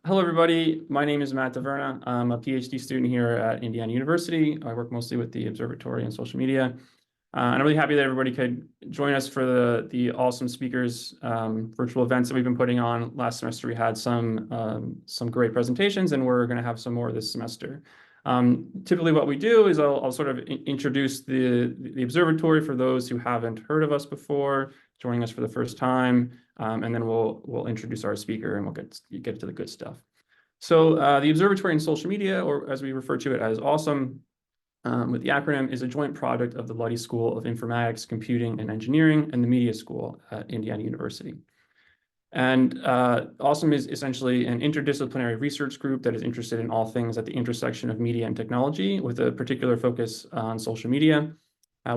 Hello, everybody. My name is Matt Taverna. I'm a PhD student here at Indiana University. I work mostly with the observatory and social media. And I'm really happy that everybody could join us for the awesome speakers virtual events that we've been putting on. Last semester, we had some great presentations, and we're going to have some more this semester. Typically, what we do is I'll sort of introduce the observatory for those who haven't heard of us before, joining us for the first time, and then we'll introduce our speaker and we'll get to the good stuff. So the observatory in social media, or as we refer to it as OSoMe, with the acronym, is a joint product of the Luddy School of Informatics, Computing, and Engineering and the Media School at Indiana University. And OSoMe is essentially an interdisciplinary research group that is interested in all things at the intersection of media and technology, with a particular focus on social media.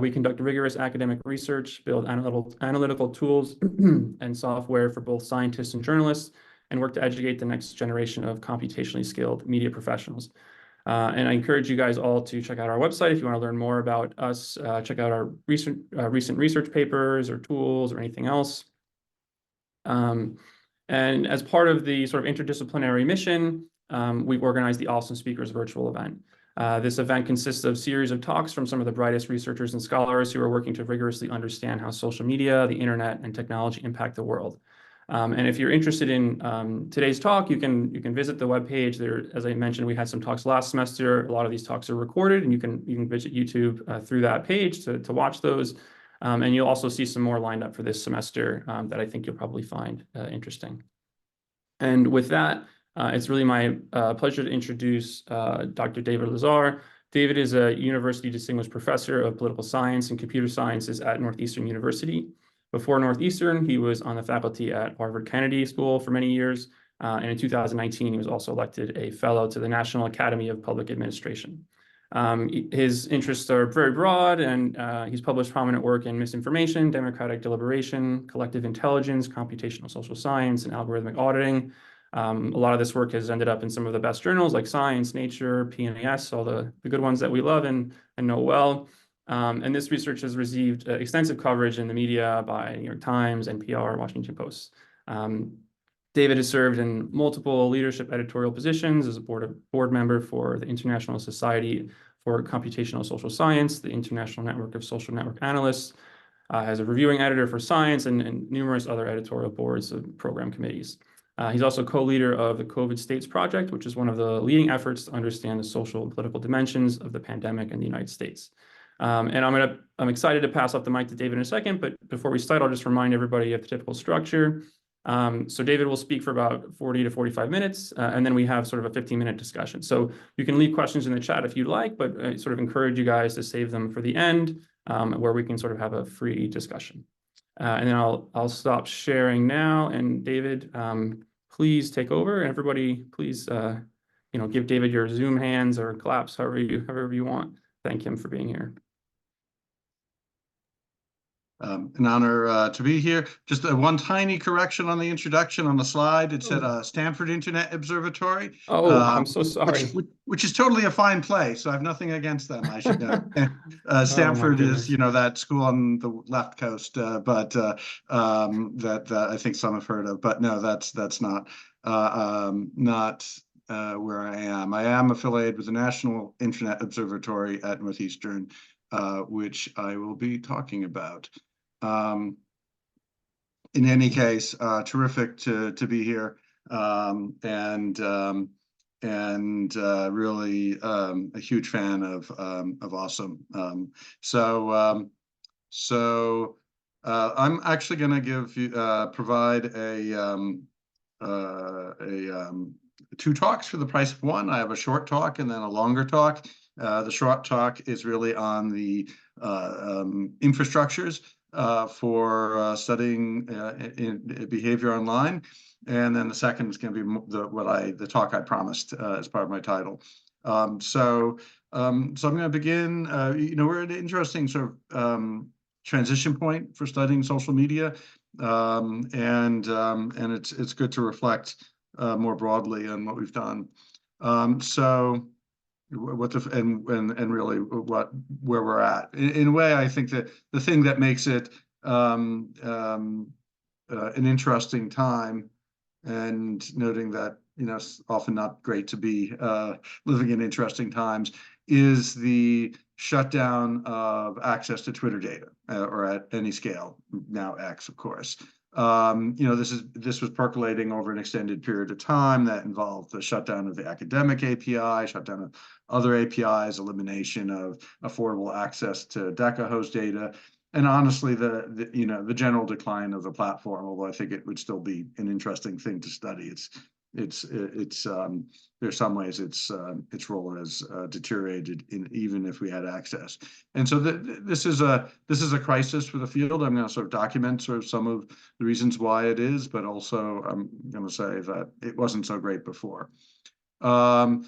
We conduct rigorous academic research, build analytical tools and software for both scientists and journalists, and work to educate the next generation of computationally skilled media professionals. And I encourage you guys all to check out our website if you want to learn more about us. Check out our recent research papers or tools or anything else. And as part of the sort of interdisciplinary mission, we've organized the OSoMe Speakers virtual event. This event consists of a series of talks from some of the brightest researchers and scholars who are working to rigorously understand how social media, the internet, and technology impact the world. And if you're interested in today's talk, you can visit the webpage. There, as I mentioned, we had some talks last semester. A lot of these talks are recorded, and you can visit YouTube through that page to watch those. And you'll also see some more lined up for this semester that I think you'll probably find interesting. And with that, it's really my pleasure to introduce Dr. David Lazer. David is a University Distinguished Professor of Political Science and Computer Sciences at Northeastern University. Before Northeastern, he was on the faculty at Harvard Kennedy School for many years. And in 2019, he was also elected a fellow to the National Academy of Public Administration. His interests are very broad, and he's published prominent work in misinformation, democratic deliberation, collective intelligence, computational social science, and algorithmic auditing. A lot of this work has ended up in some of the best journals like Science, Nature, PNAS, all the good ones that we love and know well. And this research has received extensive coverage in the media by New York Times, NPR, Washington Post. David has served in multiple leadership editorial positions as a board member for the International Society for Computational Social Science, the International Network of Social Network Analysts, as a reviewing editor for Science, and numerous other editorial boards of program committees. He's also co-leader of the COVID States Project, which is one of the leading efforts to understand the social and political dimensions of the pandemic in the United States. And I'm excited to pass off the mic to David in a second, but before we start, I'll just remind everybody of the typical structure. So David will speak for about 40 to 45 minutes, and then we have sort of a 15-minute discussion. So you can leave questions in the chat if you'd like, but I sort of encourage you guys to save them for the end, where we can sort of have a free discussion. And then I'll stop sharing now. And David, please take over. And everybody, please, give David your Zoom hands or claps, however you want. Thank him for being here. An honor to be here. Just one tiny correction on the introduction on the slide. It said Stanford Internet Observatory. Oh, I'm so sorry. Which is totally a fine place, so I have nothing against them, I should know. Stanford is, that school on the left coast, but that I think some have heard of. But no, that's not where I am. I am affiliated with the National Internet Observatory at Northeastern, which I will be talking about. In any case, terrific to be here, and really a huge fan of OSoMe. So I'm actually going to provide two talks for the price of one. I have a short talk and then a longer talk. The short talk is really on the infrastructures for studying behavior online, and then the second is going to be the talk I promised as part of my title. So I'm going to begin. We're at an interesting sort of transition point for studying social media, and it's good to reflect more broadly on what we've done. And really where we're at. In a way, I think that the thing that makes it an interesting time, and noting that often not great to be living in interesting times, is the shutdown of access to Twitter data, or at any scale, now X, of course. This was percolating over an extended period of time that involved the shutdown of the academic API, shutdown of other APIs, elimination of affordable access to DECA host data, and honestly, the general decline of the platform. Although I think it would still be an interesting thing to study. There's some ways its role has deteriorated even if we had access. And so this is a crisis for the field. I'm going to sort of document sort of some of the reasons why it is, but also I'm going to say that it wasn't so great before. In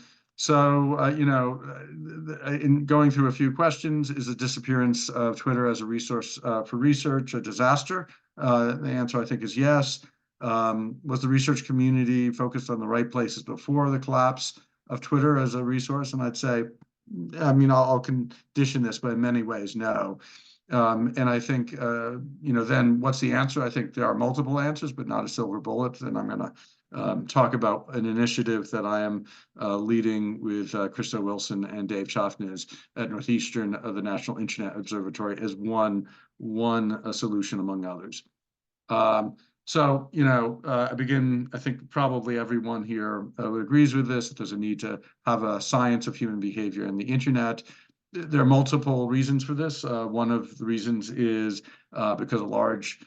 going through a few questions, is the disappearance of Twitter as a resource for research a disaster? The answer, I think, is yes. Was the research community focused on the right places before the collapse of Twitter as a resource? And I'd say, I'll condition this, but in many ways, no. And I think, then what's the answer? I think there are multiple answers, but not a silver bullet. And I'm going to talk about an initiative that I am leading with Krista Wilson and Dave Chaffnez at Northeastern of the National Internet Observatory as one solution among others. I begin, I think probably everyone here agrees with this, that there's a need to have a science of human behavior in the internet. There are multiple reasons for this. One of the reasons is because a large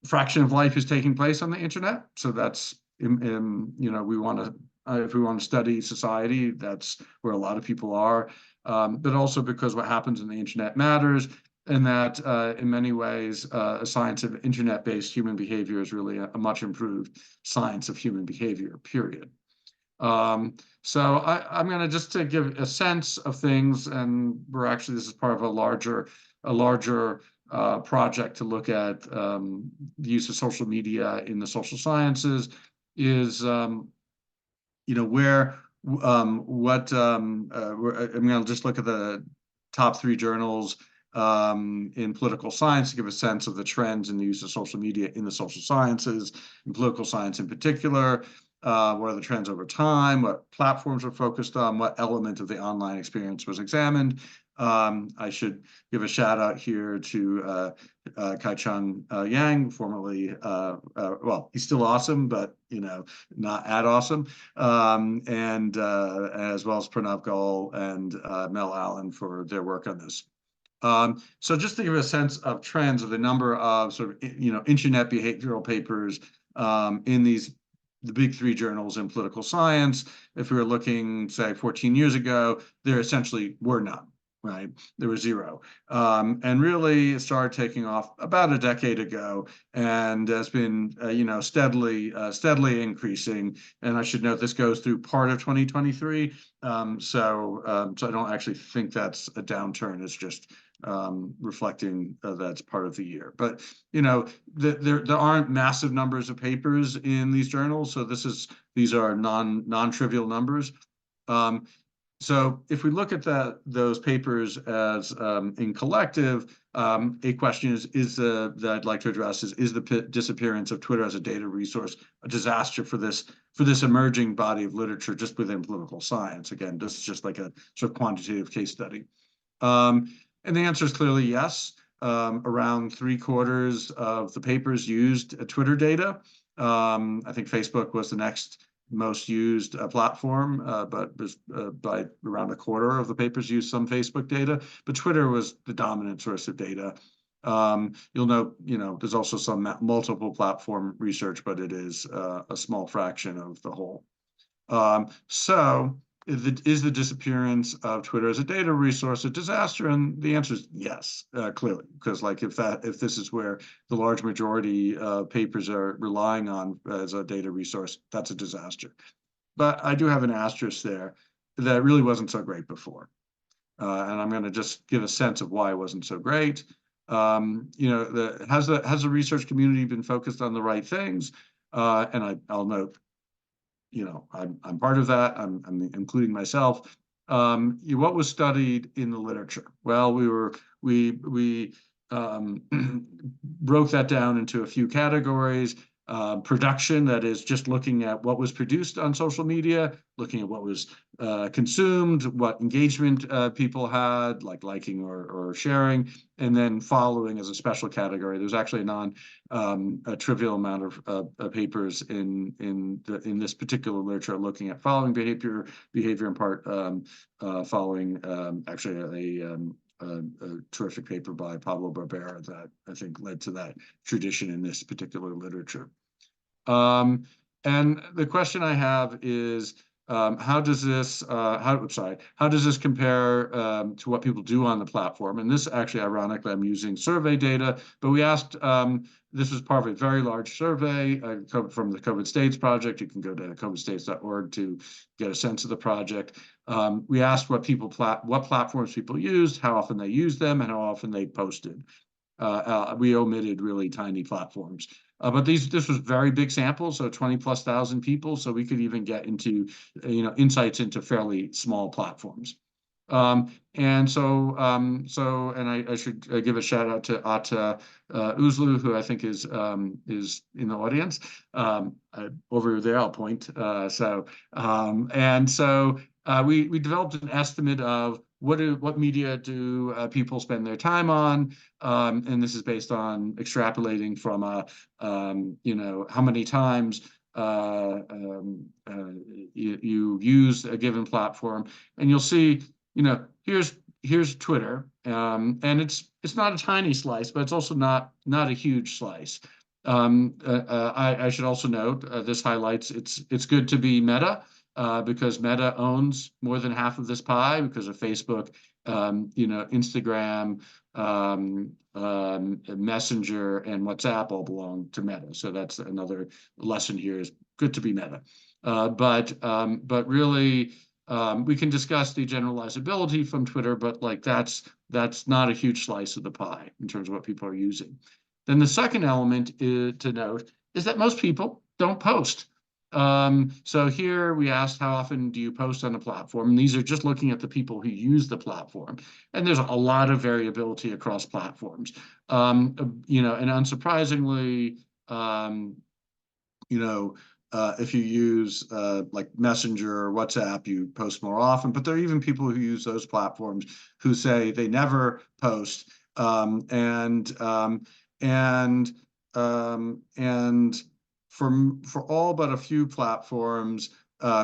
fraction of life is taking place on the internet. So that's, we want to, if we want to study society, that's where a lot of people are. But also because what happens on the internet matters. And that in many ways, a science of internet-based human behavior is really a much improved science of human behavior, period. I'm going to just to give a sense of things, and this is part of a larger project to look at the use of social media in the social sciences, is I'm going to just look at the top 3 journals in political science to give a sense of the trends in the use of social media in the social sciences, in political science in particular. What are the trends over time? What platforms were focused on? What element of the online experience was examined? I should give a shout out here to Kai-Chun Yang, formerly, he's still awesome, but not at awesome, and as well as Pranav Goel and Mel Allen for their work on this. So just to give a sense of trends of the number of sort of, internet behavioral papers in the big 3 journals in political science. If we were looking, say, 14 years ago, there essentially were none, right? There was 0. And really it started taking off about a decade ago and has been, steadily increasing. And I should note this goes through part of 2023. So I don't actually think that's a downturn. It's just reflecting that's part of the year. But there aren't massive numbers of papers in these journals, so these are non-trivial numbers. So if we look at those papers as in collective, a question that I'd like to address is the disappearance of Twitter as a data resource a disaster for this emerging body of literature just within political science? Again, this is just like a sort of quantitative case study. And the answer is clearly yes. Around 3/4 of the papers used Twitter data. I think Facebook was the next most used platform, but by around 1/4 of the papers used some Facebook data. But Twitter was the dominant source of data. You'll note, there's also some multiple platform research, but it is a small fraction of the whole. Is the disappearance of Twitter as a data resource a disaster? And the answer is yes, clearly, because if this is where the large majority of papers are relying on as a data resource, that's a disaster. But I do have an asterisk there that it really wasn't so great before. And I'm going to just give a sense of why it wasn't so great. Has the research community been focused on the right things? And I'll note, I'm part of that. I'm including myself. What was studied in the literature? Well, we broke that down into a few categories. production, that is just looking at what was produced on social media, looking at what was consumed, what engagement people had, like liking or sharing, and then following as a special category. There's actually a trivial amount of papers in this particular literature looking at following behavior in part following actually a terrific paper by Pablo Barbera that I think led to that tradition in this particular literature. And the question I have is, how does this compare to what people do on the platform? And this actually, ironically, I'm using survey data, but we asked, this was part of a very large survey from the COVID States Project. You can go to covidstates.org to get a sense of the project. We asked what platforms people used, how often they used them, and how often they posted. We omitted really tiny platforms. But this was very big samples, so 20,000+ people. So we could even get into, insights into fairly small platforms. And I should give a shout out to Ata Uzlu, who I think is in the audience. Over there, I'll point. We developed an estimate of what media do people spend their time on, and this is based on extrapolating from how many times you use a given platform, and you'll see here's Twitter, and it's not a tiny slice, but it's also not a huge slice. I should also note this highlights it's good to be Meta. Because Meta owns more than half of this pie because of Facebook, Instagram, Messenger, and WhatsApp all belong to Meta. So that's another lesson here: is good to be Meta. But really, we can discuss the generalizability from Twitter, but that's not a huge slice of the pie in terms of what people are using. Then the second element to note is that most people don't post. So here we asked, how often do you post on a platform? And these are just looking at the people who use the platform. And there's a lot of variability across platforms. And unsurprisingly, if you use like Messenger or WhatsApp, you post more often. But there are even people who use those platforms who say they never post. For all but a few platforms,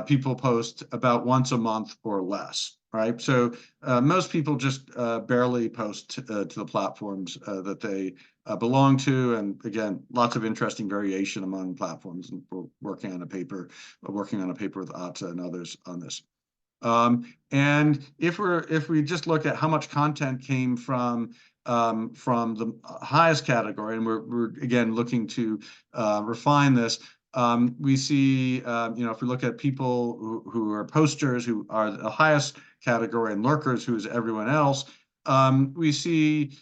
people post about once a month or less, right? So most people just barely post to the platforms that they belong to. And again, lots of interesting variation among platforms. And we're working on a paper with Ata and others on this. And if we just look at how much content came from the highest category, and we're again looking to refine this, we see, if we look at people who are posters, who are the highest category, and lurkers, who is everyone else, we see,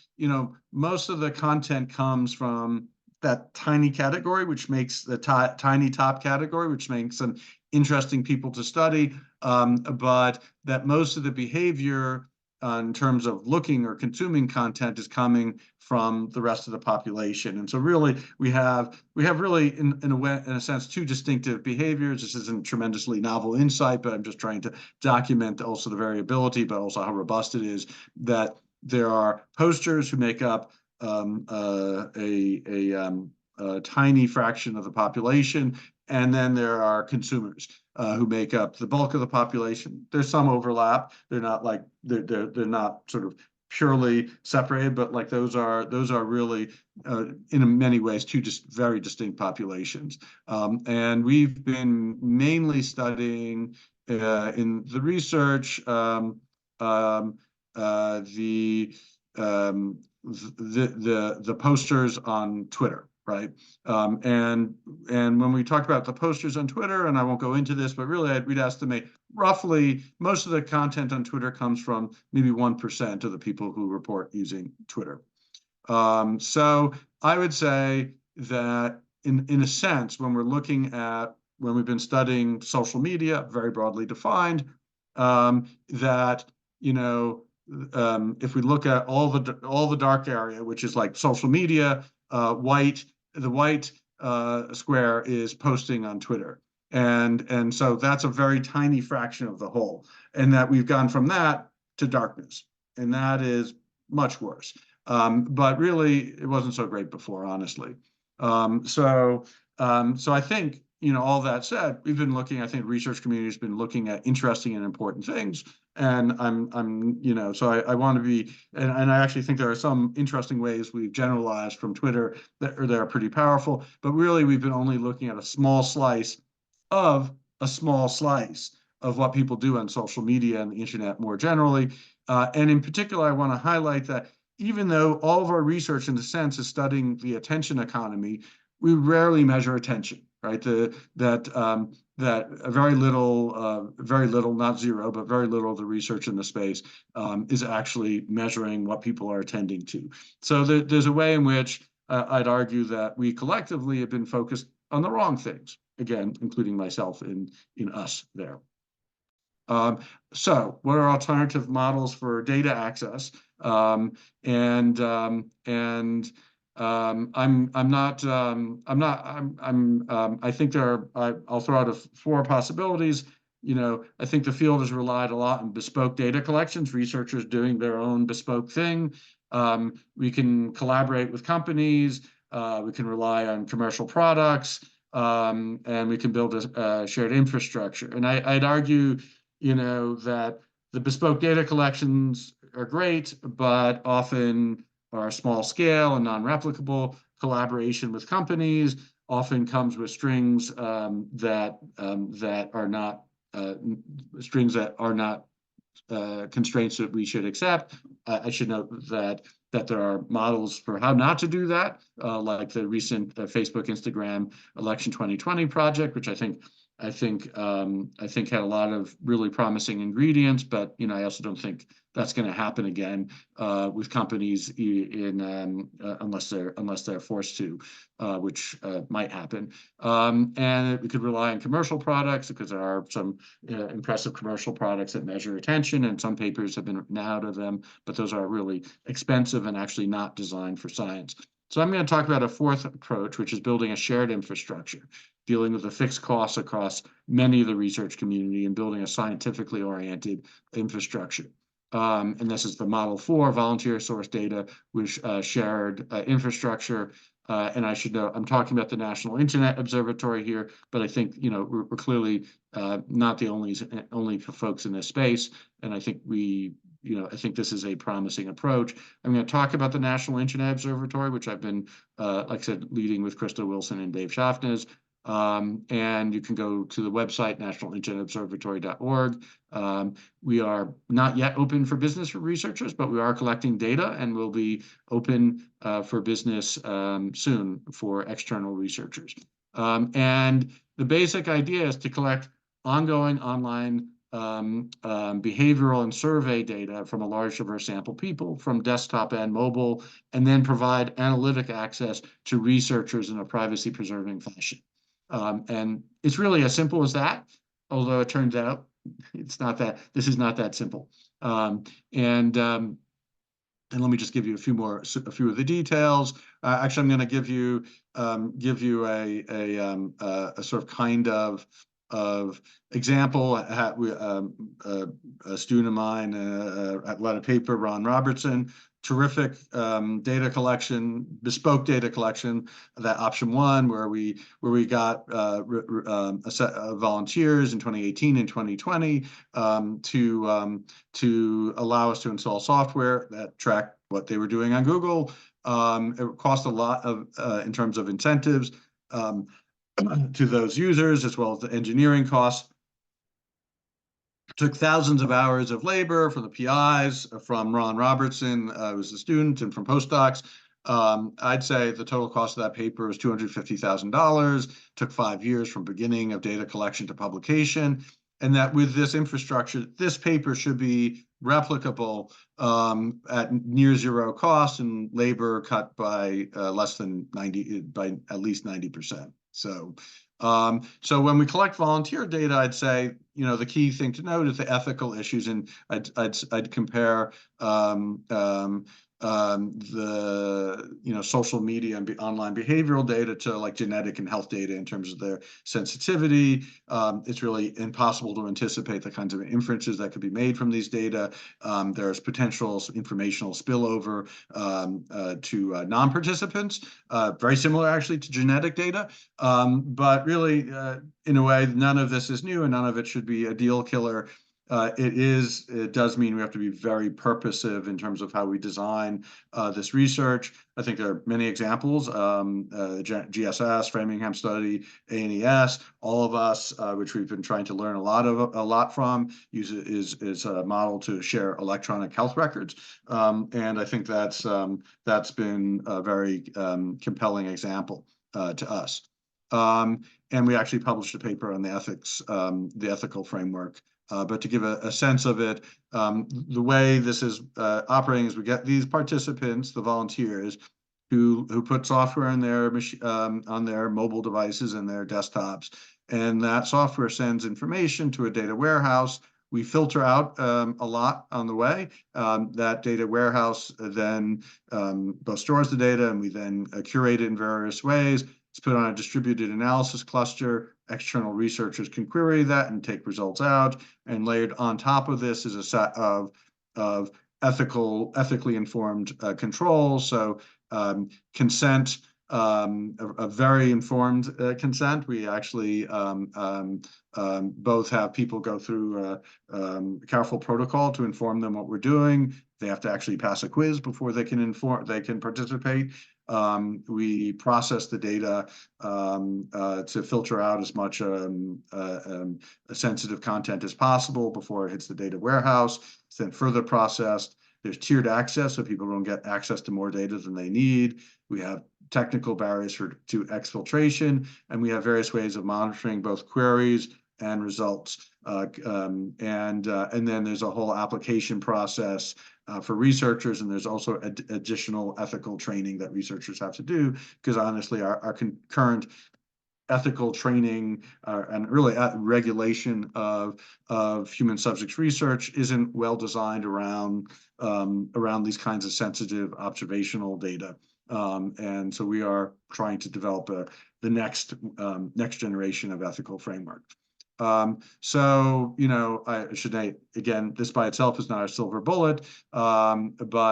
most of the content comes from that tiny category, which makes the tiny top category, which makes them interesting people to study, but that most of the behavior in terms of looking or consuming content is coming from the rest of the population. And so really we have really in a sense two distinctive behaviors. This isn't tremendously novel insight, but I'm just trying to document also the variability, but also how robust it is, that there are posters who make up a tiny fraction of the population, and then there are consumers who make up the bulk of the population. There's some overlap. They're not like they're not sort of purely separated, but like those are really in many ways two just very distinct populations. And we've been mainly studying in the research the posters on Twitter. Right. And when we talk about the posters on Twitter, and I won't go into this, but really we'd estimate roughly most of the content on Twitter comes from maybe 1% of the people who report using Twitter. So I would say that in a sense, when we've been studying social media, very broadly defined, that, if we look at all the dark area, which is like social media, the white square is posting on Twitter. And so that's a very tiny fraction of the whole. And that we've gone from that to darkness. And that is much worse. But really, it wasn't so great before, honestly. So I think, all that said, we've been looking, I think research community has been looking at interesting and important things. And so I want to be, and I actually think there are some interesting ways we've generalized from Twitter that are pretty powerful, but really we've been only looking at a small slice of what people do on social media and the internet more generally. And in particular, I want to highlight that even though all of our research, in a sense, is studying the attention economy, we rarely measure attention, right? That very little, not zero, but very little of the research in the space is actually measuring what people are attending to. So there's a way in which I'd argue that we collectively have been focused on the wrong things, again, including myself in us there. So what are alternative models for data access? I think I'll throw out four possibilities. I think the field has relied a lot on bespoke data collections, researchers doing their own bespoke thing. We can collaborate with companies, we can rely on commercial products, and we can build a shared infrastructure. And I'd argue, that the bespoke data collections are great, but often are small scale and non-replicable. Collaboration with companies often comes with strings that are not constraints that we should accept. I should note that there are models for how not to do that, like the recent Facebook, Instagram election 2020 project, which I think had a lot of really promising ingredients, but I also don't think that's going to happen again with companies unless they're forced to, which might happen. And we could rely on commercial products because there are some impressive commercial products that measure attention, and some papers have been written out of them, but those are really expensive and actually not designed for science. So I'm going to talk about a fourth approach, which is building a shared infrastructure, dealing with the fixed costs across many of the research community and building a scientifically oriented infrastructure. And this is the model for volunteer source data with shared infrastructure. And I should know, I'm talking about the National Internet Observatory here, but I think, we're clearly not the only folks in this space. And I think I think this is a promising approach. I'm going to talk about the National Internet Observatory, which I've been, like I said, leading with Krista Wilson and Dave Schaffness. And you can go to the website, nationalinternetobservatory.org. We are not yet open for business for researchers, but we are collecting data and will be open for business soon for external researchers. And the basic idea is to collect ongoing online behavioral and survey data from a large diverse sample of people from desktop and mobile, and then provide analytic access to researchers in a privacy-preserving fashion. And it's really as simple as that, although it turns out this is not that simple. And let me just give you a few of the details. Actually, I'm going to give you a sort of kind of example. A student of mine led a paper, Ron Robertson, terrific data collection, bespoke data collection, that option one, where we got a set of volunteers in 2018 and 2020 to allow us to install software that tracked what they were doing on Google. It cost a lot in terms of incentives to those users, as well as the engineering costs. Took thousands of hours of labor from the PIs, from Ron Robertson, who was a student, and from postdocs. I'd say the total cost of that paper was $250,000. Took 5 years from beginning of data collection to publication. And that with this infrastructure, this paper should be replicable at near zero cost and labor cut by at least 90%. So when we collect volunteer data, I'd say, the key thing to note is the ethical issues, and I'd compare social media and online behavioral data to like genetic and health data in terms of their sensitivity. It's really impossible to anticipate the kinds of inferences that could be made from these data. There's potential informational spillover to non-participants, very similar actually to genetic data. But really, in a way, none of this is new and none of it should be a deal killer. It does mean we have to be very purposive in terms of how we design this research. I think there are many examples, GSS, Framingham study, ANES, all of us, which we've been trying to learn a lot from, is a model to share electronic health records. And I think that's been a very compelling example to us. And we actually published a paper on the ethical framework. But to give a sense of it, the way this is operating is we get these participants, the volunteers, who put software on their mobile devices and their desktops, and that software sends information to a data warehouse. We filter out a lot on the way. That data warehouse then both stores the data, and we then curate it in various ways. It's put on a distributed analysis cluster. External researchers can query that and take results out. And layered on top of this is a set of ethically informed controls. So consent, a very informed consent. We actually both have people go through a careful protocol to inform them what we're doing. They have to actually pass a quiz before they can participate. We process the data to filter out as much sensitive content as possible before it hits the data warehouse. It's then further processed. There's tiered access, so people don't get access to more data than they need. We have technical barriers to exfiltration, and we have various ways of monitoring both queries and results. And then there's a whole application process for researchers, and there's also additional ethical training that researchers have to do, because honestly, our current ethical training and really regulation of human subjects research isn't well designed around these kinds of sensitive observational data. And so we are trying to develop the next generation of ethical framework. So, I should say, again, this by itself is not a silver bullet, but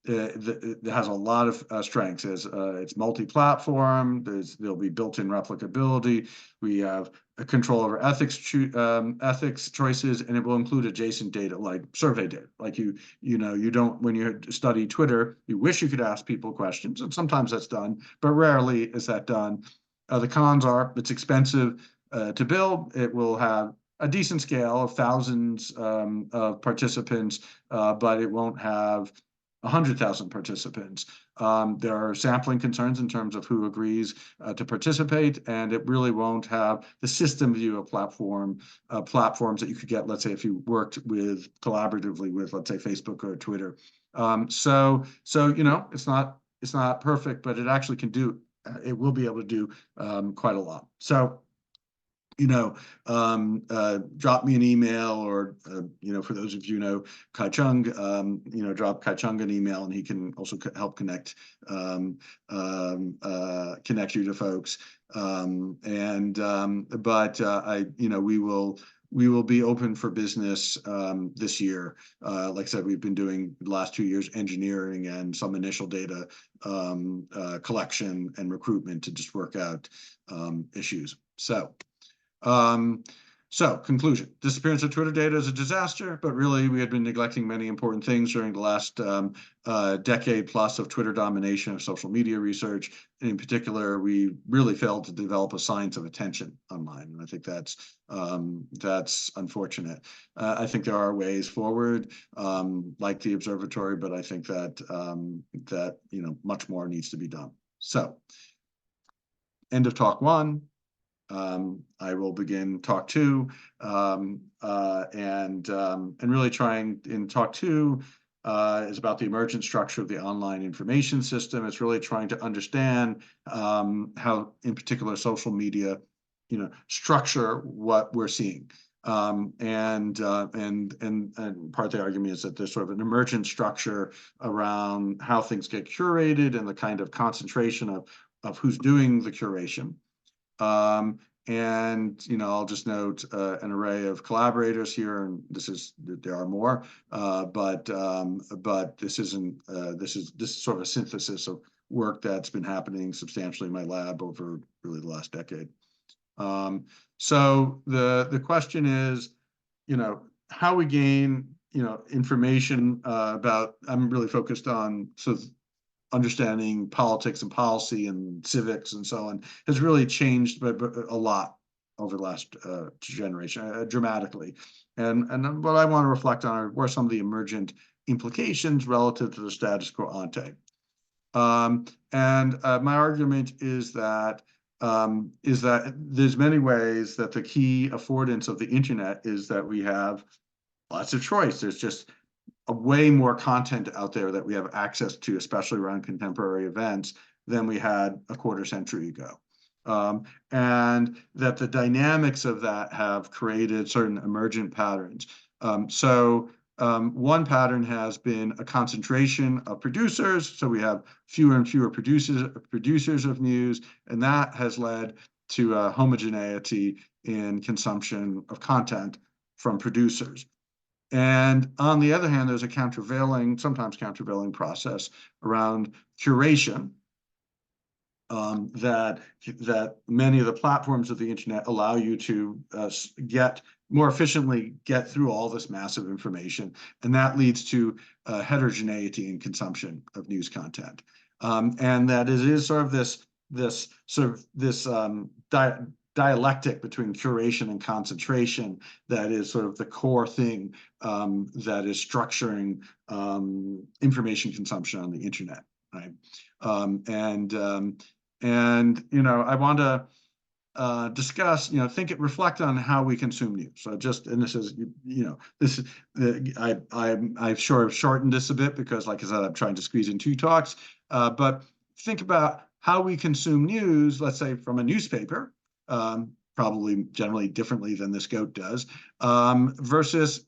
it has a lot of strengths. It's multi-platform. There'll be built-in replicability. We have a control over ethics choices, and it will include adjacent data like survey data. Like you don't, when you study Twitter, you wish you could ask people questions, and sometimes that's done, but rarely is that done. The cons are it's expensive to build. It will have a decent scale of thousands of participants, but it won't have 100,000 participants. There are sampling concerns in terms of who agrees to participate, and it really won't have the system view of platforms that you could get, let's say, if you worked collaboratively with, let's say, Facebook or Twitter. So it's not perfect, but it actually can do. It will be able to do quite a lot. So, drop me an email, or, for those of Kai Chung, drop Kai Chung an email, and he can also help connect you to folks. We will be open for business this year. Like I said, we've been doing the last 2 years engineering and some initial data collection and recruitment to just work out issues. So conclusion: disappearance of Twitter data is a disaster, but really we had been neglecting many important things during the last decade plus of Twitter domination of social media research. And in particular, we really failed to develop a science of attention online, and I think that's unfortunate. I think there are ways forward, like the observatory, but I think that much more needs to be done. So, end of talk 1. I will begin talk 2, and really trying in talk 2 is about the emergent structure of the online information system. It's really trying to understand how, in particular, social media, structure what we're seeing. And part of the argument is that there's sort of an emergent structure around how things get curated and the kind of concentration of who's doing the curation. And I'll just note an array of collaborators here, and there are more, but this isn't this is sort of a synthesis of work that's been happening substantially in my lab over really the last decade. So the question is, how we gain information about. I'm really focused on sort of understanding politics and policy and civics and so on has really changed but a lot over the last generation, dramatically. And what I want to reflect on are some of the emergent implications relative to the status quo ante. My argument is that there's many ways that the key affordance of the internet is that we have lots of choice. There's just a way more content out there that we have access to, especially around contemporary events, than we had a quarter century ago. And that the dynamics of that have created certain emergent patterns. One pattern has been a concentration of producers. So we have fewer and fewer producers of news, and that has led to a homogeneity in consumption of content from producers. And on the other hand, there's a sometimes countervailing process around curation that many of the platforms of the internet allow you to more efficiently get through all this massive information, and that leads to heterogeneity in consumption of news content, and that it is sort of this dialectic between curation and concentration that is sort of the core thing that is structuring information consumption on the internet, right? I want to discuss, reflect on how we consume news. So I've sort of shortened this a bit because, like I said, I'm trying to squeeze in 2 talks. But think about how we consume news, let's say from a newspaper, probably generally differently than this goat does, versus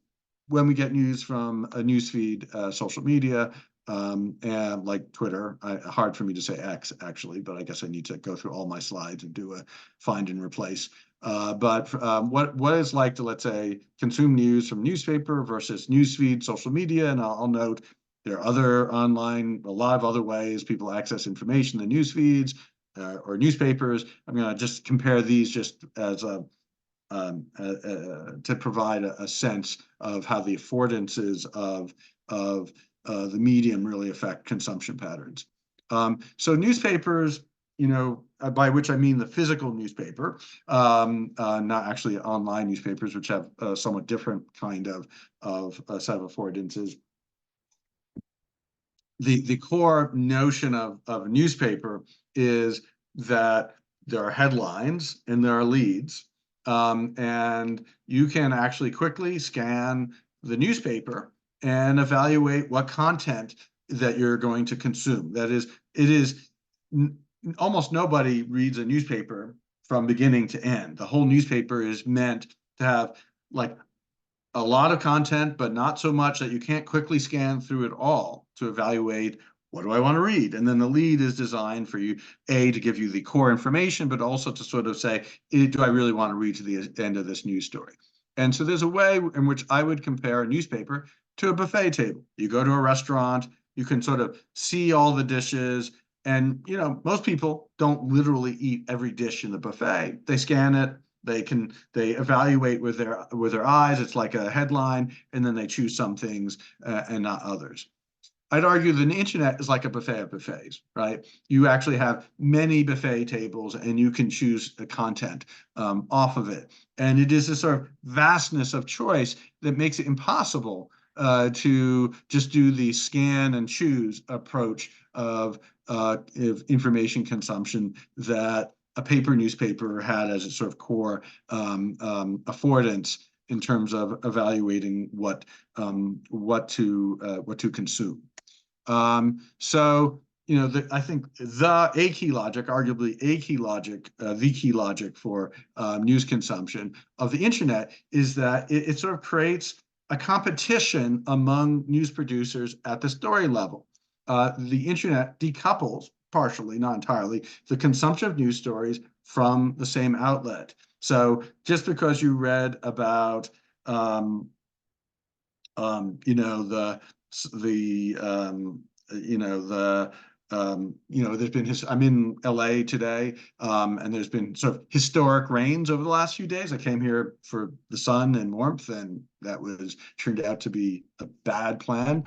when we get news from a newsfeed, social media, and like Twitter. Hard for me to say X, actually, but I guess I need to go through all my slides and do a find and replace. But what it's like to, let's say, consume news from newspaper versus newsfeed, social media, and I'll note there are a lot of other ways people access information than newsfeeds or newspapers. I'm going to just compare these just as to provide a sense of how the affordances of the medium really affect consumption patterns. So newspapers, by which I mean the physical newspaper, not actually online newspapers, which have a somewhat different kind of set of affordances. The core notion of a newspaper is that there are headlines and there are leads, and you can actually quickly scan the newspaper and evaluate what content that you're going to consume. That is, almost nobody reads a newspaper from beginning to end. The whole newspaper is meant to have like a lot of content, but not so much that you can't quickly scan through it all to evaluate, what do I want to read? And then the lead is designed for you, to give you the core information, but also to sort of say, do I really want to read to the end of this news story? And so there's a way in which I would compare a newspaper to a buffet table. You go to a restaurant, you can sort of see all the dishes, and most people don't literally eat every dish in the buffet. They scan it, they evaluate with their eyes. It's like a headline, and then they choose some things and not others. I'd argue the internet is like a buffet of buffets, right? You actually have many buffet tables, and you can choose the content off of it. And it is a sort of vastness of choice that makes it impossible to just do the scan and choose approach of information consumption that a paper newspaper had as its sort of core affordance in terms of evaluating what to consume. So I think a key logic, arguably a key logic, the key logic for news consumption of the internet is that it sort of creates a competition among news producers at the story level. The internet decouples partially, not entirely, the consumption of news stories from the same outlet. So just because you read about, there's been I'm in LA today, and there's been sort of historic rains over the last few days. I came here for the sun and warmth, and that turned out to be a bad plan.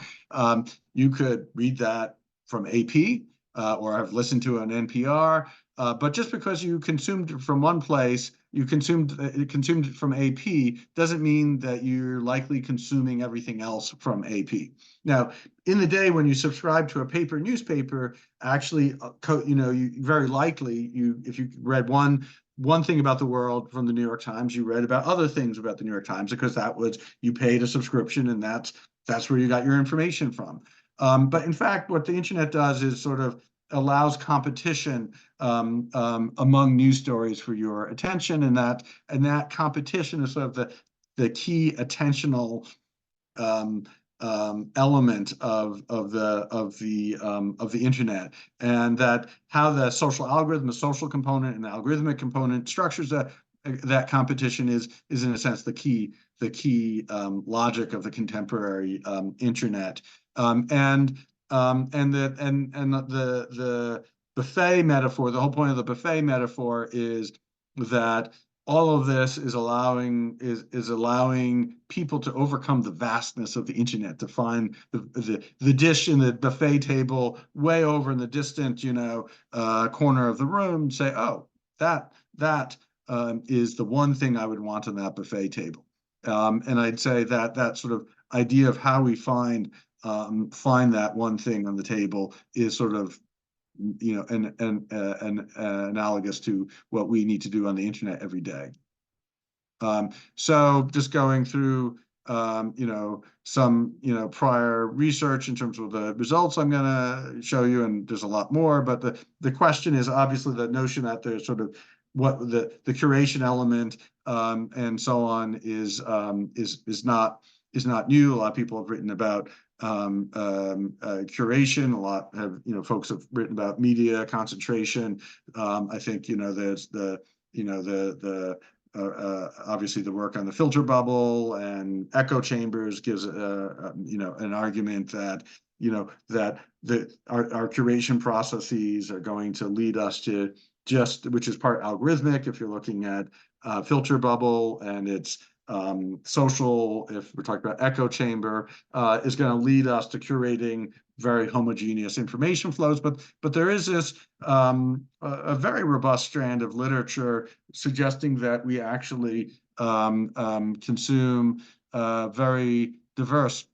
You could read that from AP, or have listened to it on NPR. But just because you consumed it from one place, you consumed it from AP, doesn't mean that you're likely consuming everything else from AP. Now, in the day when you subscribe to a paper newspaper, actually, you very likely, if you read one thing about the world from the New York Times, you read about other things about the New York Times, because you paid a subscription, and that's where you got your information from. But in fact, what the internet does is sort of allows competition among news stories for your attention, and that competition is sort of the key attentional element of the internet, and that how the social algorithm, the social component, and the algorithmic component structures that competition is in a sense the key logic of the contemporary internet. The buffet metaphor, the whole point of the buffet metaphor is that all of this is allowing people to overcome the vastness of the internet, to find the dish in the buffet table way over in the distant corner of the room, say, oh, that is the one thing I would want on that buffet table. And I'd say that sort of idea of how we find that one thing on the table is sort of analogous to what we need to do on the internet every day. So just going through some prior research in terms of the results I'm going to show you, and there's a lot more, but the question is obviously the notion that there's sort of what the curation element and so on is not new. A lot of people have written about curation. A lot have, folks have written about media concentration. I think, there's obviously the work on the filter bubble and echo chambers gives an argument that our curation processes are going to lead us to which is part algorithmic if you're looking at filter bubble, and it's social, if we're talking about echo chamber, is going to lead us to curating very homogeneous information flows. But there is this a very robust strand of literature suggesting that we actually consume very diverse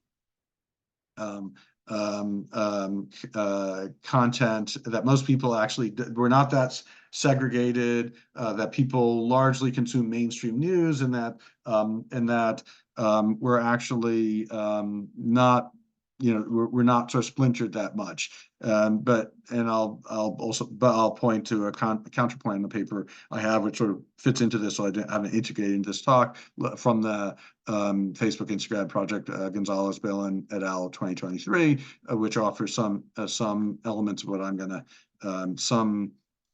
content, that most people actually we're not that segregated, that people largely consume mainstream news, and that we're actually not, we're not so splintered that much. I'll point to a counterpoint in the paper I have, which sort of fits into this, so I haven't integrated into this talk, from the Facebook Instagram project, Gonzalez, Balin et al. 2023, which offers some elements of what I'm going to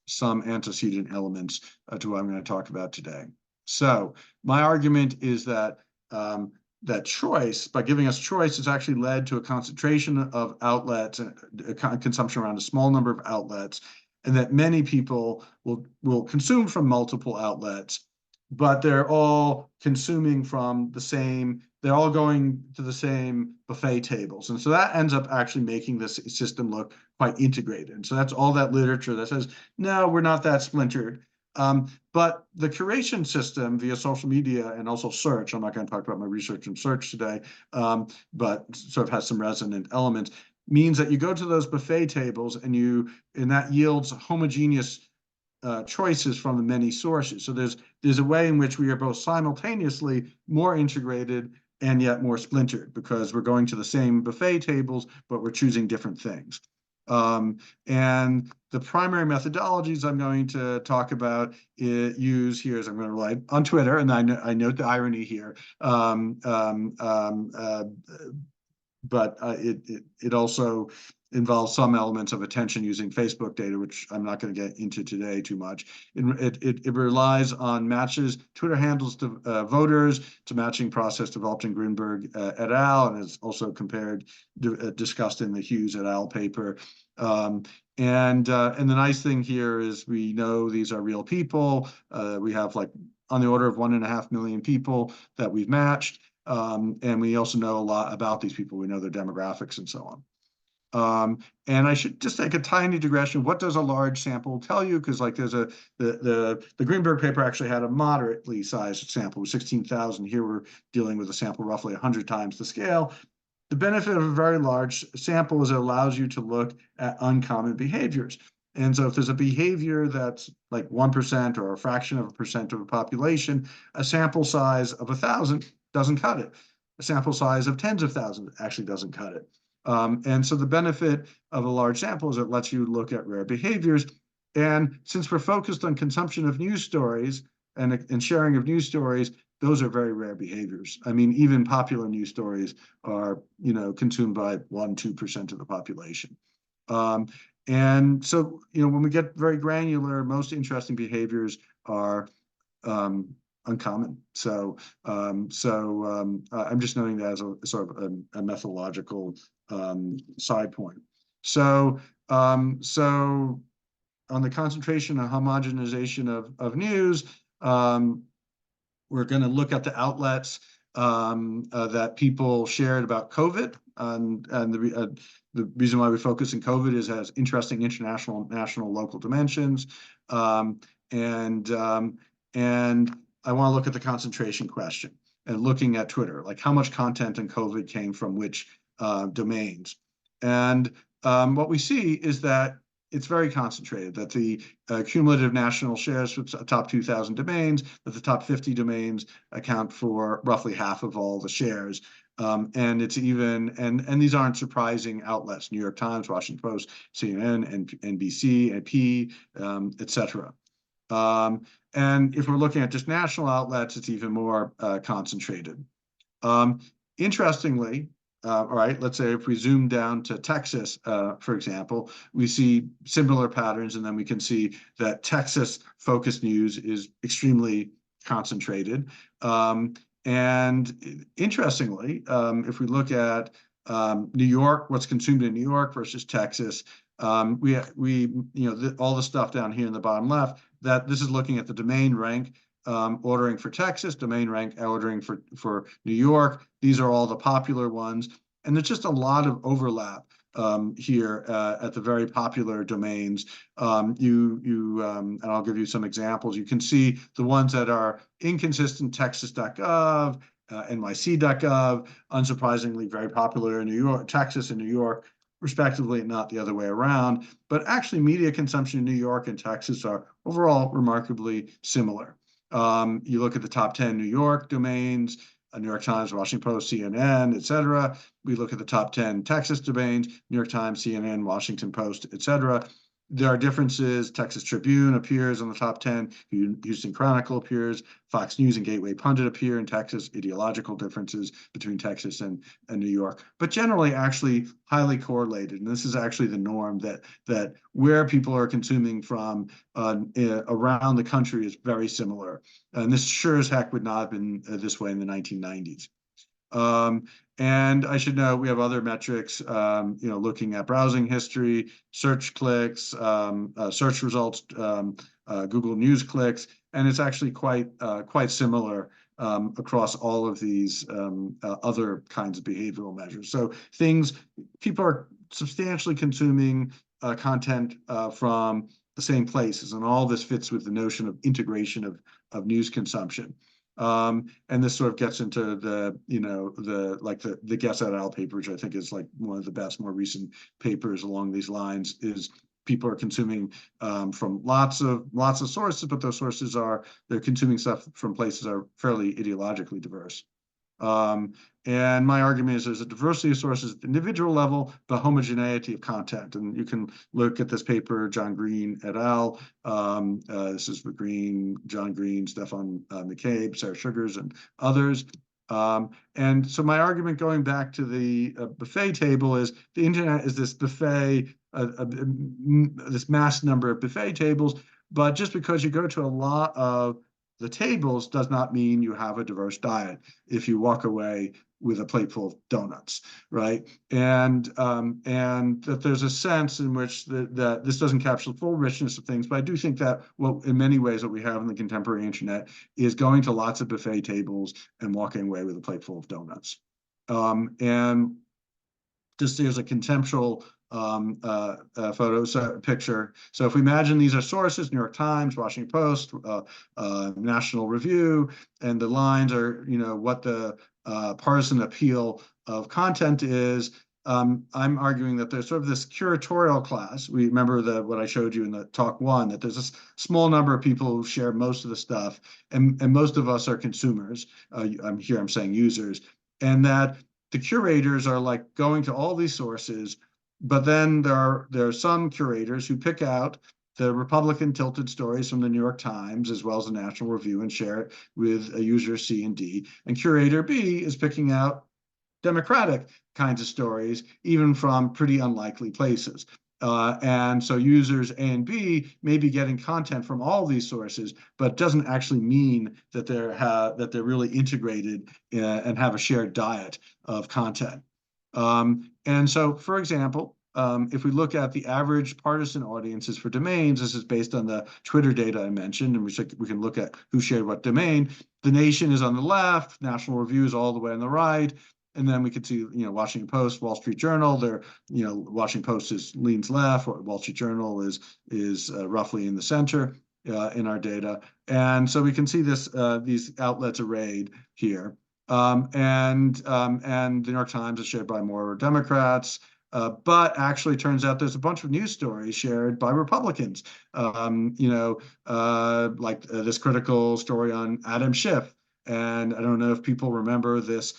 some antecedent elements to what I'm going to talk about today. So my argument is that that choice, by giving us choice, has actually led to a concentration of outlets, consumption around a small number of outlets, and that many people will consume from multiple outlets, but they're all consuming from the same, they're all going to the same buffet tables. And so that ends up actually making this system look quite integrated. And so that's all that literature that says, no, we're not that splintered. But the curation system via social media and also search, I'm not going to talk about my research in search today, but sort of has some resonant elements, means that you go to those buffet tables and that yields homogeneous choices from the many sources. So there's a way in which we are both simultaneously more integrated and yet more splintered, because we're going to the same buffet tables, but we're choosing different things. And the primary methodologies I'm going to talk about use here is I'm going to rely on Twitter, and I note the irony here. But it also involves some elements of attention using Facebook data, which I'm not going to get into today too much. It relies on matches Twitter handles to voters. It's a matching process developed in Greenberg et al. And is also discussed in the Hughes et al. Paper. And the nice thing here is we know these are real people. We have like on the order of 1.5 million people that we've matched. And we also know a lot about these people. We know their demographics and so on. And I should just take a tiny digression. What does a large sample tell you? Because like there's the Greenberg paper actually had a moderately sized sample, 16,000. Here we're dealing with a sample roughly 100 times the scale. The benefit of a very large sample is it allows you to look at uncommon behaviors. And so if there's a behavior that's like 1% or a fraction of a percent of a population, a sample size of 1,000 doesn't cut it. A sample size of tens of thousands actually doesn't cut it. And so the benefit of a large sample is it lets you look at rare behaviors. And since we're focused on consumption of news stories and sharing of news stories, those are very rare behaviors. I mean, even popular news stories are, consumed by 1-2% of the population. And so, when we get very granular, most interesting behaviors are uncommon. So I'm just noting that as a sort of a methodological side point. So on the concentration and homogenization of news, we're going to look at the outlets that people shared about COVID, and the reason why we focus on COVID is it has interesting international, national, local dimensions, and I want to look at the concentration question and looking at Twitter, like how much content in COVID came from which domains. And what we see is that it's very concentrated, that the cumulative national shares for the top 2,000 domains, that the top 50 domains account for roughly half of all the shares. And it's even, and these aren't surprising outlets, New York Times, Washington Post, CNN, NBC, AP, et cetera. And if we're looking at just national outlets, it's even more concentrated. Interestingly, all right, let's say if we zoom down to Texas, for example, we see similar patterns, and then we can see that Texas-focused news is extremely concentrated. And interestingly, if we look at New York, what's consumed in New York versus Texas, all the stuff down here in the bottom left, that this is looking at the domain rank ordering for Texas, domain rank ordering for New York. These are all the popular ones. And there's just a lot of overlap here at the very popular domains. And I'll give you some examples. You can see the ones that are inconsistent, texas.gov, nyc.gov, unsurprisingly very popular in New York, Texas and New York, respectively, not the other way around. But actually, media consumption in New York and Texas are overall remarkably similar. You look at the top 10 New York domains, New York Times, Washington Post, CNN, et cetera. We look at the top 10 Texas domains, New York Times, CNN, Washington Post, et cetera. There are differences. Texas Tribune appears on the top 10. Houston Chronicle appears. Fox News and Gateway Pundit appear in Texas. Ideological differences between Texas and New York, but generally actually highly correlated. And this is actually the norm, that where people are consuming from around the country is very similar. And this sure as heck would not have been this way in the 1990s. And I should note we have other metrics, looking at browsing history, search clicks, search results, Google News clicks, and it's actually quite similar across all of these other kinds of behavioral measures. So people are substantially consuming content from the same places, and all this fits with the notion of integration of news consumption. And this sort of gets into the Guess et al. Paper, which I think is like one of the best, more recent papers along these lines, is people are consuming from lots of sources, but those sources they're consuming stuff from places that are fairly ideologically diverse. And my argument is there's a diversity of sources at the individual level, but homogeneity of content. And you can look at this paper, John Green et al. This is John Green, Stefan McCabe, Sarah Sugars, and others. And so my argument going back to the buffet table is the internet is this buffet, this mass number of buffet tables, but just because you go to a lot of the tables does not mean you have a diverse diet if you walk away with a plate full of donuts, right? And that there's a sense in which that this doesn't capture the full richness of things, but I do think that in many ways what we have in the contemporary internet is going to lots of buffet tables and walking away with a plate full of donuts. And just here's a contemptual picture. So if we imagine these are sources, New York Times, Washington Post, National Review, and the lines are, what the partisan appeal of content is. I'm arguing that there's sort of this curatorial class. We remember what I showed you in the talk one, that there's a small number of people who share most of the stuff, and most of us are consumers. I'm saying users, and that the curators are like going to all these sources, but then there are some curators who pick out the Republican tilted stories from the New York Times as well as the National Review and share it with a user C and D. And curator B is picking out Democratic kinds of stories, even from pretty unlikely places. And so users A and B may be getting content from all these sources, but doesn't actually mean that they're really integrated and have a shared diet of content. And so, for example, if we look at the average partisan audiences for domains, this is based on the Twitter data I mentioned, and we can look at who shared what domain. The Nation is on the left, National Review is all the way on the right, and then we could see, Washington Post, Wall Street Journal. Washington Post leans left, Wall Street Journal is roughly in the center in our data, and so we can see these outlets arrayed here. And the New York Times is shared by more Democrats, but actually turns out there's a bunch of news stories shared by Republicans. Like this critical story on Adam Schiff. And I don't know if people remember the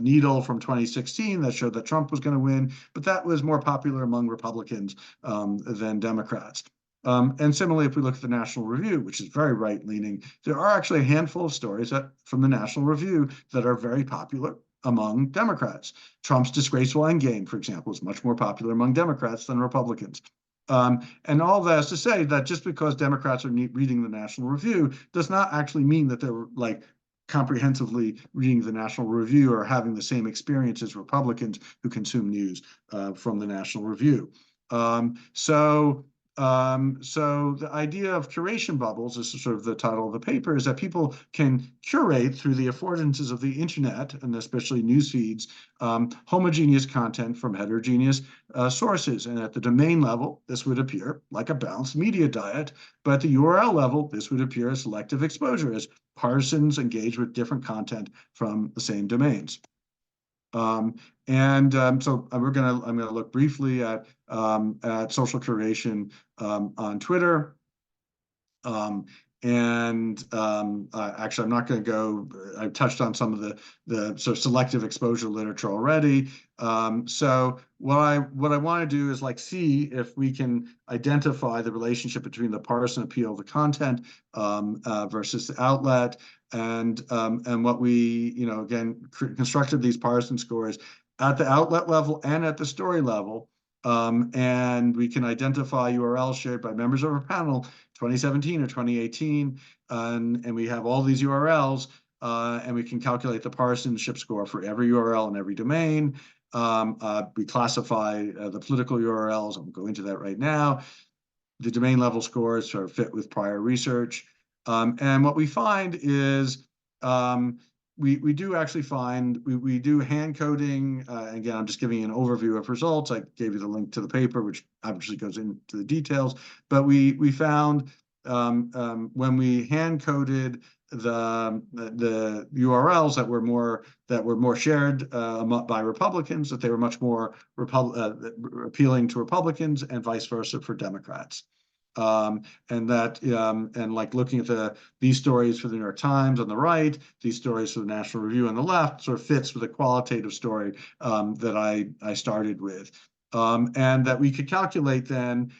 needle from 2016 that showed that Trump was going to win, but that was more popular among Republicans than Democrats. And similarly, if we look at the National Review, which is very right-leaning, there are actually a handful of stories from the National Review that are very popular among Democrats. Trump's disgraceful endgame, for example, is much more popular among Democrats than Republicans. And all that is to say that just because Democrats are reading the National Review does not actually mean that they're like comprehensively reading the National Review or having the same experience as Republicans who consume news from the National Review. So the idea of curation bubbles, this is sort of the title of the paper, is that people can curate through the affordances of the internet, and especially news feeds, homogeneous content from heterogeneous sources. And at the domain level, this would appear like a balanced media diet, but at the URL level, this would appear as selective exposure, as partisans engage with different content from the same domains. So I'm gonna look briefly at social curation on Twitter. Actually, I'm not going to go. I've touched on some of the sort of selective exposure literature already. So what I want to do is see if we can identify the relationship between the partisan appeal of the content versus the outlet, and what we again constructed these partisan scores at the outlet level and at the story level. And we can identify URLs shared by members of our panel 2017 or 2018, and we have all these URLs, and we can calculate the partisanship score for every URL and every domain. We classify the political URLs. I won't go into that right now. The domain level scores sort of fit with prior research. And what we find is we do actually find, we do hand coding. Again, I'm just giving you an overview of results. I gave you the link to the paper, which obviously goes into the details. But we found when we hand coded the URLs that were more shared by Republicans, that they were much more appealing to Republicans, and vice versa for Democrats. And that and like looking at these stories for the New York Times on the right, these stories for the National Review on the left, sort of fits with the qualitative story that I started with, and that we could calculate then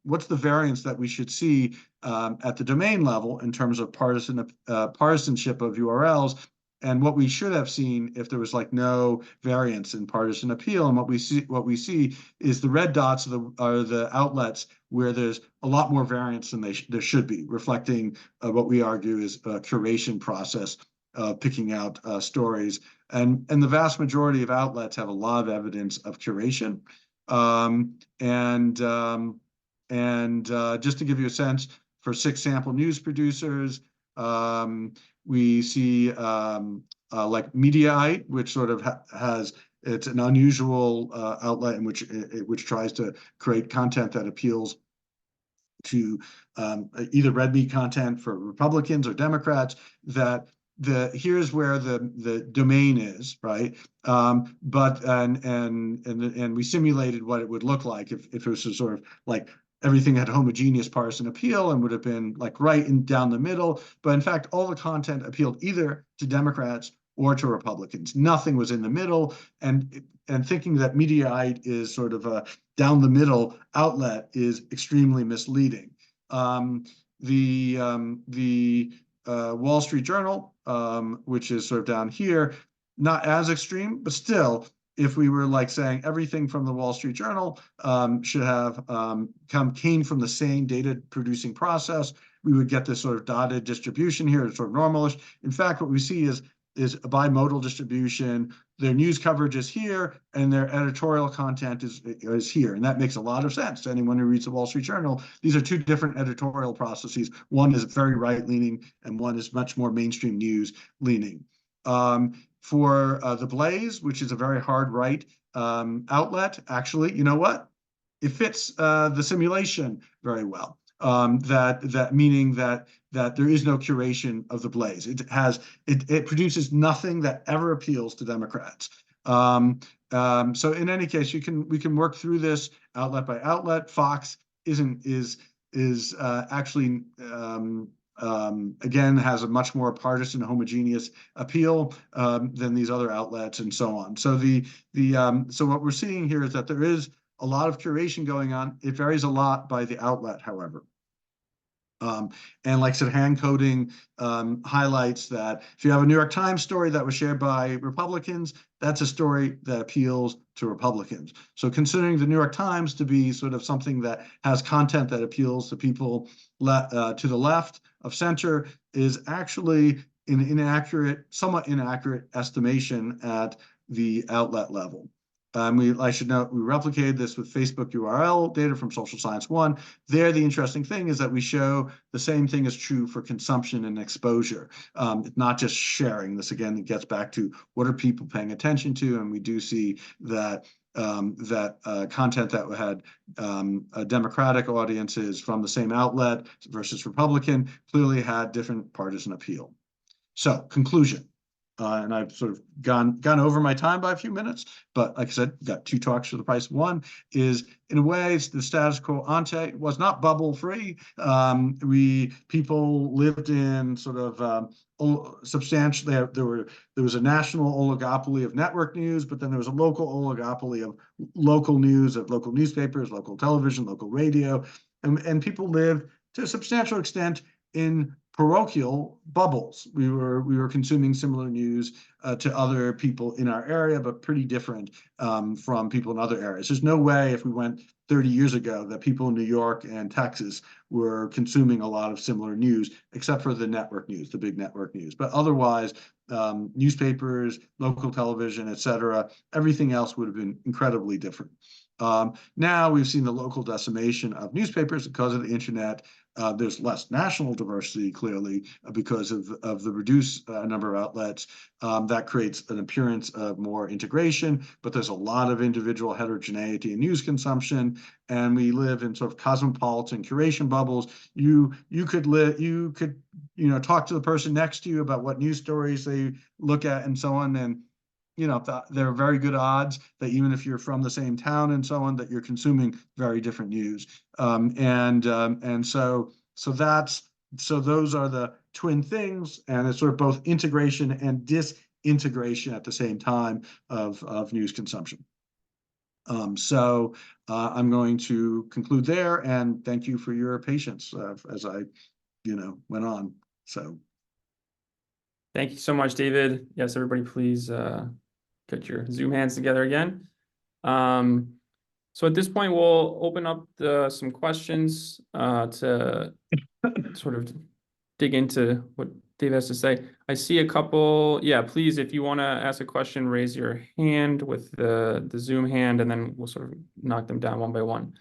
what's the variance that we should see at the domain level in terms of partisanship of URLs, and what we should have seen if there was like no variance in partisan appeal. And what we see is the red dots are the outlets where there's a lot more variance than there should be, reflecting what we argue is a curation process of picking out stories. And the vast majority of outlets have a lot of evidence of curation. Just to give you a sense, for 6 sample news producers, we see like Mediaite, which sort of has, it's an unusual outlet in which tries to create content that appeals to either red meat content for Republicans or Democrats, that here's where the domain is, right? But we simulated what it would look like if it was sort of like everything had homogeneous partisan appeal and would have been like right in down the middle. But in fact, all the content appealed either to Democrats or to Republicans. Nothing was in the middle. And thinking that Mediaite is sort of a down the middle outlet is extremely misleading. The Wall Street Journal, which is sort of down here, not as extreme, but still, if we were like saying everything from the Wall Street Journal should have came from the same data producing process, we would get this sort of dotted distribution here. It's sort of normalish. In fact, what we see is a bimodal distribution. Their news coverage is here, and their editorial content is here. And that makes a lot of sense to anyone who reads the Wall Street Journal. These are 2 different editorial processes. One is very right-leaning, and one is much more mainstream news-leaning. For the Blaze, which is a very hard right outlet, actually, you know what? It fits the simulation very well. Meaning that there is no curation of the Blaze. It produces nothing that ever appeals to Democrats. So in any case, we can work through this outlet by outlet. Fox is actually again has a much more partisan, homogeneous appeal than these other outlets, and so on. So so what we're seeing here is that there is a lot of curation going on. It varies a lot by the outlet, however. And like I said, hand coding highlights that if you have a New York Times story that was shared by Republicans, that's a story that appeals to Republicans. So considering the New York Times to be sort of something that has content that appeals to people to the left of center is actually an somewhat inaccurate estimation at the outlet level. I should note, we replicated this with Facebook URL data from Social Science 1. There, the interesting thing is that we show the same thing is true for consumption and exposure. It's not just sharing. This, again, gets back to what are people paying attention to, and we do see that content that had Democratic audiences from the same outlet versus Republican clearly had different partisan appeal. So, conclusion. And I've sort of gone over my time by a few minutes, but like I said, got 2 talks for the price of 1. Is in a way the status quo ante was not bubble free. People lived in sort of substantially. There was a national oligopoly of network news, but then there was a local oligopoly of local news, of local newspapers, local television, local radio, and people lived to a substantial extent in parochial bubbles. We were consuming similar news to other people in our area, but pretty different from people in other areas. There's no way, if we went 30 years ago, that people in New York and Texas were consuming a lot of similar news, except for the network news, the big network news. But otherwise, newspapers, local television, et cetera, everything else would have been incredibly different. Now we've seen the local decimation of newspapers because of the internet. There's less national diversity, clearly, because of the reduced number of outlets. That creates an appearance of more integration, but there's a lot of individual heterogeneity in news consumption, and we live in sort of cosmopolitan curation bubbles. You could talk to the person next to you about what news stories they look at and so on, and there are very good odds that even if you're from the same town and so on, that you're consuming very different news. And so those are the twin things, and it's sort of both integration and disintegration at the same time of news consumption. So I'm going to conclude there, and thank you for your patience as I, went on. So. Thank you so much, David. Yes, everybody, please get your Zoom hands together again. So at this point, we'll open up some questions to sort of dig into what Dave has to say. I see a couple. Yeah, please, if you want to ask a question, raise your hand with the Zoom hand, and then we'll sort of knock them down one by one.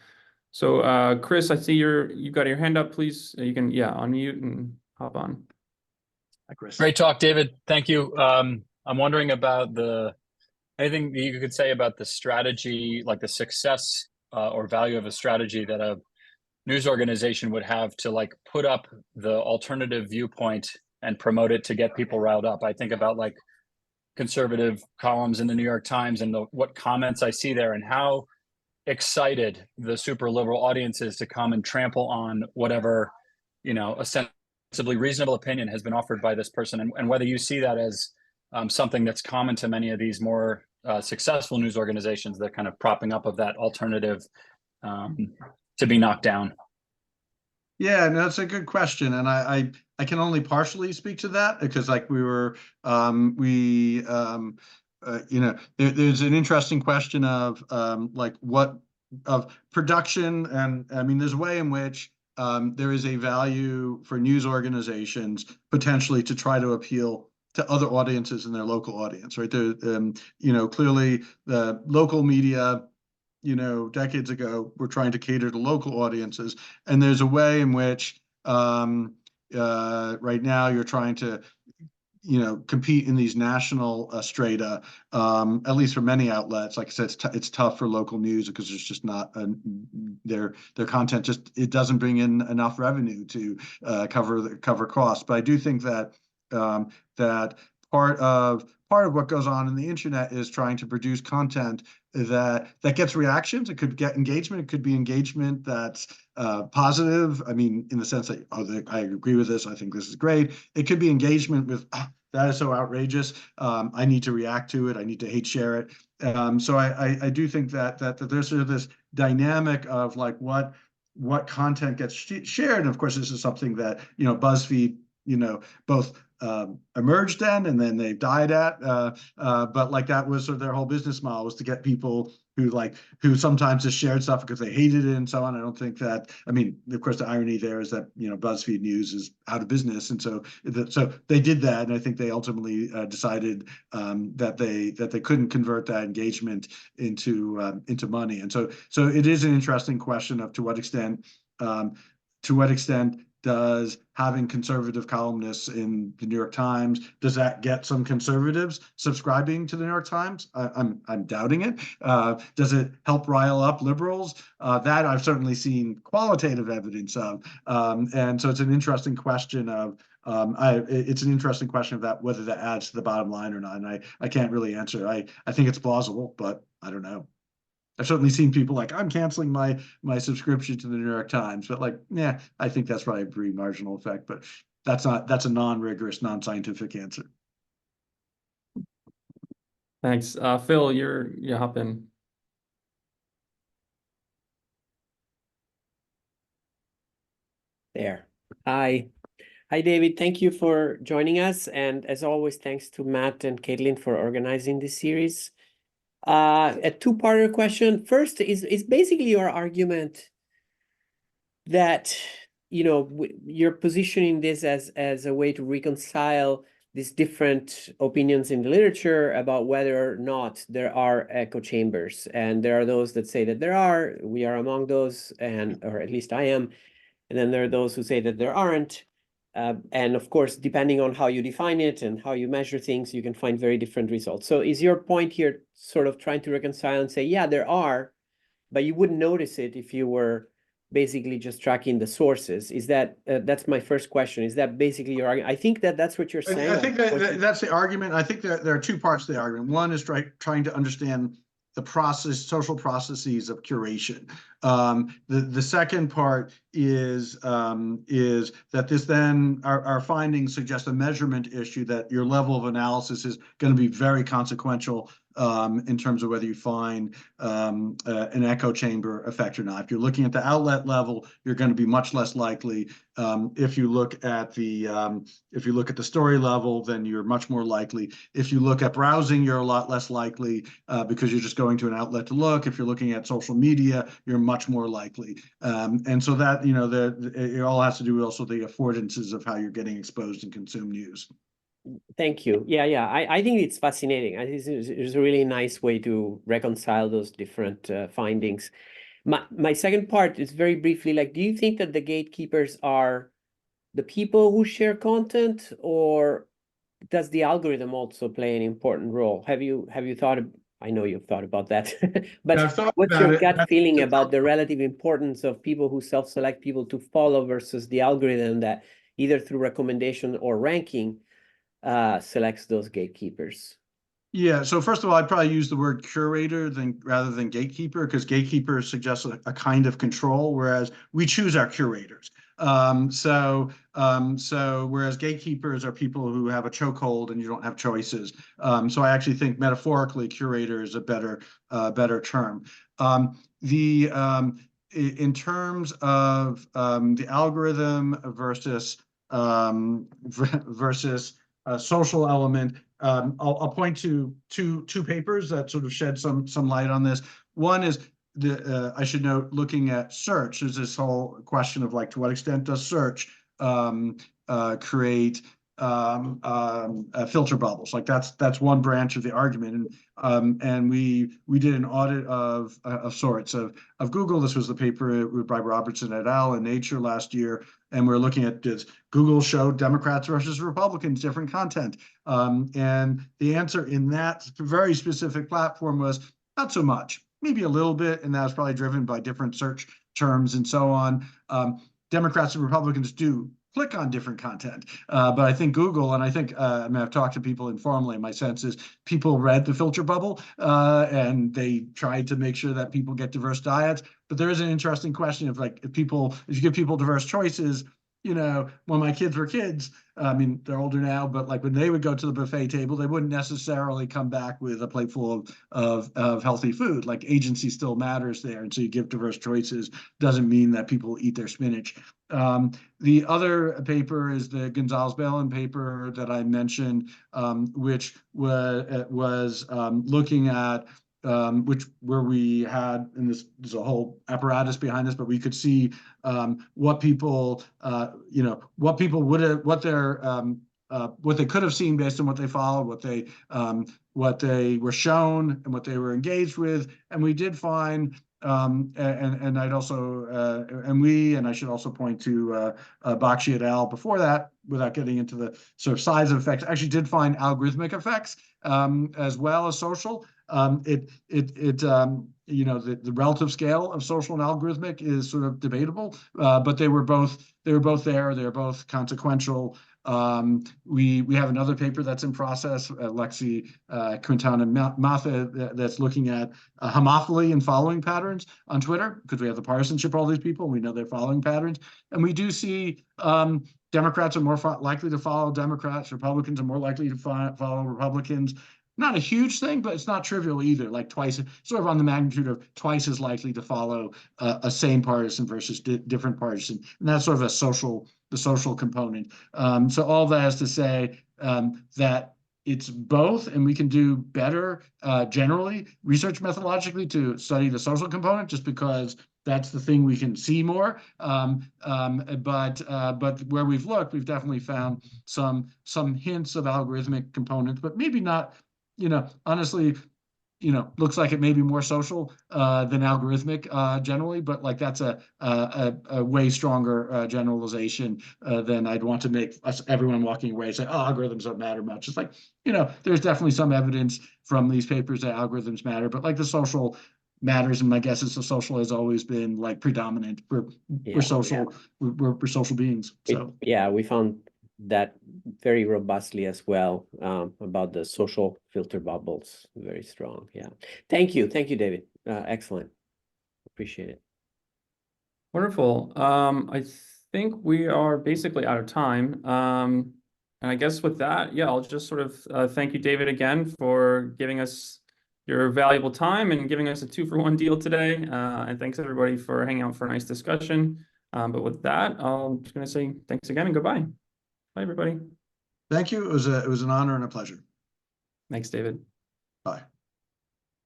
So Chris, I see you've got your hand up. Please, you can, unmute and hop on. Hi, Chris. Great talk, David. Thank you. I'm wondering about anything that you could say about the strategy, like the success or value of a strategy that a news organization would have to like put up the alternative viewpoint and promote it to get people riled up. I think about like conservative columns in the New York Times and what comments I see there, and how excited the super liberal audience is to come and trample on whatever, ostensibly reasonable opinion has been offered by this person, and whether you see that as something that's common to many of these more successful news organizations, that kind of propping up of that alternative to be knocked down. Yeah, no, that's a good question, and I can only partially speak to that because like there's an interesting question of of production, and I mean there's a way in which there is a value for news organizations potentially to try to appeal to other audiences in their local audience, right? Clearly the local media, decades ago, were trying to cater to local audiences, and there's a way in which right now you're trying to compete in these national strata, at least for many outlets. Like I said, it's tough for local news because there's just not their content it doesn't bring in enough revenue to cover costs. But I do think that that part of what goes on in the internet is trying to produce content that gets reactions. It could get engagement. It could be engagement that's positive. I mean, in the sense that, I agree with this. I think this is great. It could be engagement with, that is so outrageous. I need to react to it. I need to hate share it. So I do think that there's sort of this dynamic of like what content gets shared. And of course, this is something that, BuzzFeed, both emerged in, and then they died at. But like that was sort of their whole business model, was to get people who sometimes just shared stuff because they hated it and so on. I don't think that, I mean, of course, the irony there is that, BuzzFeed News is out of business. And so they did that. And I think they ultimately decided that they couldn't convert that engagement into money. And so it is an interesting question of to what extent does having conservative columnists in the New York Times, does that get some conservatives subscribing to the New York Times? I'm doubting it. Does it help rile up liberals? That I've certainly seen qualitative evidence of. And so it's an interesting question of that, whether that adds to the bottom line or not. And I can't really answer. I think it's plausible, but I don't know. I've certainly seen people like, I'm canceling my subscription to the New York Times, but like, yeah, I think that's probably a pretty marginal effect, but that's a non-rigorous, non-scientific answer. Thanks. Phil, you hop in. There. Hi, David. Thank you for joining us. And as always, thanks to Matt and Caitlin for organizing this series. A two-parter question. First is basically your argument that, you're positioning this as a way to reconcile these different opinions in the literature about whether or not there are echo chambers. And there are those that say that there are. We are among those, or at least I am. And then there are those who say that there aren't. And of course, depending on how you define it and how you measure things, you can find very different results. So is your point here sort of trying to reconcile and say, yeah, there are, but you wouldn't notice it if you were basically just tracking the sources. Is that that's my first question? Is that basically your argument? I think that that's what you're saying. I think that's the argument. I think that there are two parts to the argument. One is trying to understand the social processes of curation. The second part is that this then our findings suggest a measurement issue, that your level of analysis is going to be very consequential in terms of whether you find an echo chamber effect or not. If you're looking at the outlet level, you're going to be much less likely. If you look at the story level, then you're much more likely. If you look at browsing, you're a lot less likely because you're just going to an outlet to look. If you're looking at social media, you're much more likely. And so that, it all has to do with also the affordances of how you're getting exposed and consume news. Thank you. Yeah. I think it's fascinating. I think it's a really nice way to reconcile those different findings. My second part is very briefly, like, do you think that the gatekeepers are the people who share content, or does the algorithm also play an important role? Have you thought I know you've thought about that, but what's your gut feeling about the relative importance of people who self-select people to follow versus the algorithm that either through recommendation or ranking selects those gatekeepers? Yeah, so first of all, I'd probably use the word curator rather than gatekeeper, because gatekeeper suggests a kind of control, whereas we choose our curators. So whereas gatekeepers are people who have a chokehold and you don't have choices. So I actually think metaphorically curator is a better term. In terms of the algorithm versus social element, I'll point to two papers that sort of shed some light on this. One is I should note, looking at search, there's this whole question of, like, to what extent does search create filter bubbles? Like that's one branch of the argument, and we did an audit of sorts of Google. This was the paper by Robertson et al. In Nature last year, and we're looking at, does Google show Democrats versus Republicans different content? And the answer in that very specific platform was not so much, maybe a little bit, and that's probably driven by different search terms and so on. Democrats and Republicans do click on different content. But I think Google, and I think, I've talked to people informally, my sense is people read the filter bubble and they tried to make sure that people get diverse diets. But there is an interesting question of, like, if you give people diverse choices, when my kids were kids, I mean, they're older now, but like when they would go to the buffet table, they wouldn't necessarily come back with a plate full of healthy food. Like, agency still matters there. And so you give diverse choices, doesn't mean that people eat their spinach. The other paper is the Gonzalez-Balin paper that I mentioned, which was looking at where we had, and there's a whole apparatus behind this, but we could see what people what they could have seen based on what they followed, what they were shown, and what they were engaged with. And we did find, and I'd also and I should also point to Bakshi et al. Before that, without getting into the sort of size of effects, actually did find algorithmic effects as well as social. The relative scale of social and algorithmic is sort of debatable, but they were both there. They're both consequential. We have another paper that's in process, Lexi Quintana Matha, that's looking at homophily and following patterns on Twitter, because we have the partisanship of all these people, and we know they're following patterns. And we do see Democrats are more likely to follow Democrats, Republicans are more likely to follow Republicans. Not a huge thing, but it's not trivial either. Like twice, sort of on the magnitude of twice as likely to follow a same partisan versus different partisan, and that's sort of the social component. So all that is to say that it's both, and we can do better generally research methodologically to study the social component, just because that's the thing we can see more. But where we've looked, we've definitely found some hints of algorithmic components, but maybe not. Honestly, looks like it may be more social than algorithmic generally, but like that's a way stronger generalization than I'd want to make everyone walking away say, oh, algorithms don't matter much. It's like, there's definitely some evidence from these papers that algorithms matter, but like the social matters. And my guess is the social has always been like predominant. We're social. We're social beings. So yeah, we found that very robustly as well, about the social filter bubbles. Very strong. Yeah. Thank you, David. Excellent. Appreciate it. Wonderful. I think we are basically out of time. And I guess with that, yeah, I'll just sort of thank you, David, again for giving us your valuable time and giving us a 2-for-1 deal today. And thanks everybody for hanging out for a nice discussion. But with that, I'm just going to say thanks again and goodbye. Bye, everybody. thank you. It was an honor and a pleasure. Thanks, David. Bye.